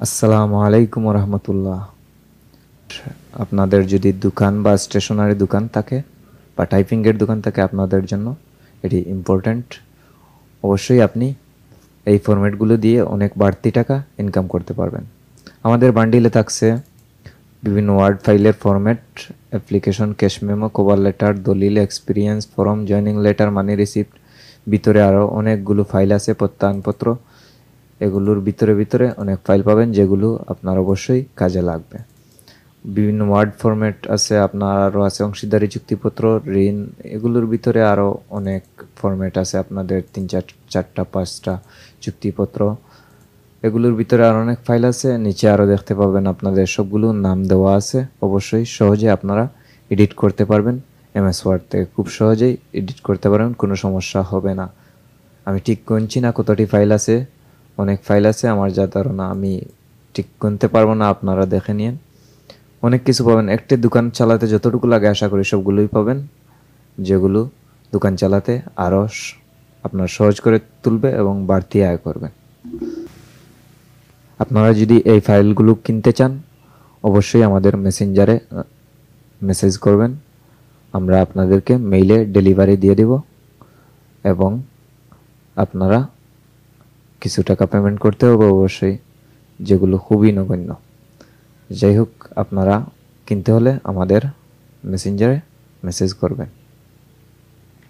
আসসালামু আলাইকুম রহমতুল্লাহ। আপনাদের যদি দোকান বা স্টেশনারি দোকান থাকে বা টাইপিংয়ের দোকান থাকে, আপনাদের জন্য এটি ইম্পর্ট্যান্ট। অবশ্যই আপনি এই ফরম্যাটগুলো দিয়ে অনেক বাড়তি টাকা ইনকাম করতে পারবেন। আমাদের বান্ডিলে থাকছে বিভিন্ন ওয়ার্ড ফাইলের format, application, cash memo, cover letter, দলিল, experience form, joining letter, money receipt. ভিতরে আরও অনেকগুলো ফাইল আছে, প্রত্যয়নপত্র। এগুলোর ভিতরে ভিতরে অনেক ফাইল পাবেন যেগুলো আপনার অবশ্যই কাজে লাগবে। বিভিন্ন ওয়ার্ড ফরম্যাট আছে, আপনার আরও আছে অংশীদারি চুক্তিপত্র, ঋণ। এগুলোর ভিতরে আরও অনেক ফরম্যাট আছে, আপনাদের 3, 4, 5টা চুক্তিপত্র। এগুলোর ভিতরে আরও অনেক ফাইল আছে। নিচে আরও দেখতে পাবেন আপনাদের সবগুলো নাম দেওয়া আছে। অবশ্যই সহজে আপনারা এডিট করতে পারবেন। এমএস ওয়ার্ড থেকে খুব সহজেই এডিট করতে পারবেন, কোনো সমস্যা হবে না। আমি ঠিক গুনছি না কতটি ফাইল আছে, অনেক ফাইল আছে। আমার যা ধারণা আমি ঠিক গুনতে পারবো না, আপনারা দেখে নিন। অনেক কিছু পাবেন। একটি দোকান চালাতে যতটুকু লাগে আশা করি সবগুলোই পাবেন, যেগুলো দোকান চালাতে আরও আপনার সহজ করে তুলবে এবং বাড়তি আয় করবে। আপনারা যদি এই ফাইলগুলো কিনতে চান অবশ্যই আমাদের মেসেঞ্জারে মেসেজ করবেন। আমরা আপনাদেরকে মেইলে ডেলিভারি দিয়ে দেব এবং আপনারা কিছু টাকা পেমেন্ট করতে হবে অবশ্যই, যেগুলো খুবই নগণ্য। যাই হোক, আপনারা কিনতে হলে আমাদের মেসেঞ্জারে মেসেজ করবেন।